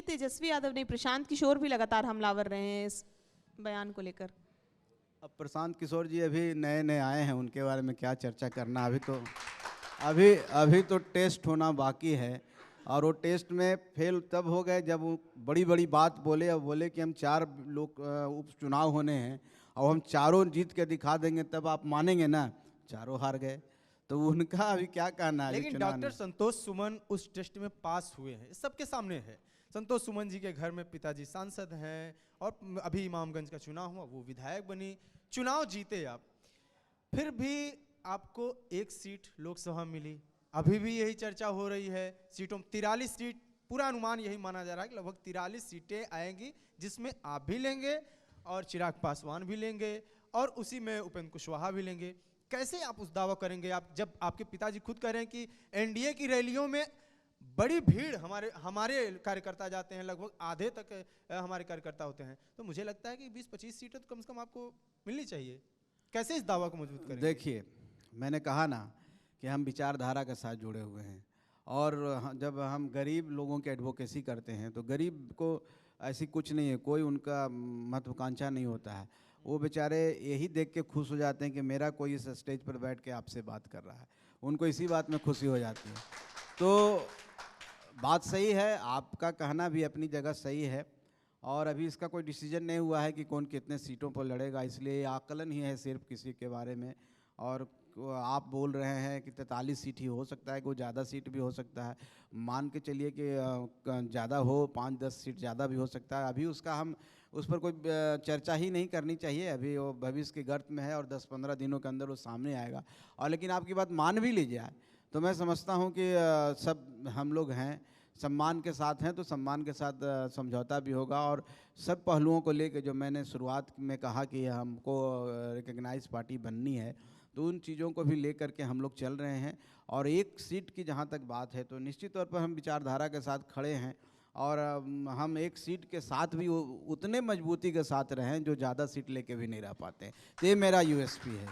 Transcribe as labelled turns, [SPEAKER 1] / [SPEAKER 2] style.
[SPEAKER 1] तेजस्वी यादव नहीं, प्रशांत किशोर भी लगातार हमलावर रहे हैं इस बयान को लेकर।
[SPEAKER 2] अब प्रशांत किशोर जी अभी नए नए आए हैं, उनके बारे में क्या चर्चा करना। अभी तो टेस्ट होना बाकी है, और वो टेस्ट में फेल तब हो गए जब वो बड़ी बड़ी बात बोले और बोले कि हम 4 लोग उपचुनाव होने हैं और हम चारों जीत के दिखा देंगे, तब आप मानेंगे ना। चारों हार गए, तो उनका अभी क्या कहना है।
[SPEAKER 3] लेकिन डॉक्टर संतोष सुमन उस टेस्ट में पास हुए हैं, सबके सामने है। संतोष सुमन जी के घर में पिताजी सांसद हैं, और अभी इमामगंज का चुनाव हुआ, वो विधायक बनी, चुनाव जीते आप। फिर भी आपको एक सीट लोकसभा मिली, अभी भी यही चर्चा हो रही है। सीटों 43 सीट, पूरा अनुमान यही माना जा रहा है कि लगभग 43 सीटें आएंगी, जिसमें आप भी लेंगे और चिराग पासवान भी लेंगे, और उसी में उपेंद्र कुशवाहा भी लेंगे। कैसे आप उस दावा करेंगे, आप जब आपके पिताजी खुद कह रहे हैं कि एनडीए की रैलियों में बड़ी भीड़ हमारे कार्यकर्ता जाते हैं, लगभग आधे तक हमारे कार्यकर्ता होते हैं, तो मुझे लगता है कि 20-25 सीटें तो कम से कम आपको मिलनी चाहिए। कैसे इस दावा को मजबूत करेंगे?
[SPEAKER 2] देखिए, मैंने कहा ना कि हम विचारधारा के साथ जुड़े हुए हैं, और जब हम गरीब लोगों की एडवोकेसी करते हैं तो गरीब को ऐसी कुछ नहीं है, कोई उनका महत्वाकांक्षा नहीं होता है। वो बेचारे यही देख के खुश हो जाते हैं कि मेरा कोई इस स्टेज पर बैठ के आपसे बात कर रहा है, उनको इसी बात में खुशी हो जाती है। तो बात सही है, आपका कहना भी अपनी जगह सही है, और अभी इसका कोई डिसीजन नहीं हुआ है कि कौन कितने सीटों पर लड़ेगा, इसलिए आकलन ही है सिर्फ किसी के बारे में। और आप बोल रहे हैं कि 43 सीट ही हो सकता है, कोई ज़्यादा सीट भी हो सकता है। मान के चलिए कि ज़्यादा हो, 5-10 सीट ज़्यादा भी हो सकता है। अभी उसका हम उस पर कोई चर्चा ही नहीं करनी चाहिए, अभी वो भविष्य के गर्त में है और 10-15 दिनों के अंदर वो सामने आएगा। और लेकिन आपकी बात मान भी ली जाए तो मैं समझता हूँ कि सब हम लोग हैं, सम्मान के साथ हैं, तो सम्मान के साथ समझौता भी होगा। और सब पहलुओं को लेकर जो मैंने शुरुआत में कहा कि हमको रिकग्नाइज पार्टी बननी है, तो उन चीज़ों को भी लेकर के हम लोग चल रहे हैं। और एक सीट की जहाँ तक बात है तो निश्चित तौर पर हम विचारधारा के साथ खड़े हैं, और हम एक सीट के साथ भी उतने मजबूती के साथ रहें जो ज़्यादा सीट लेके भी नहीं रह पाते हैं। तो ये मेरा यूएसपी है।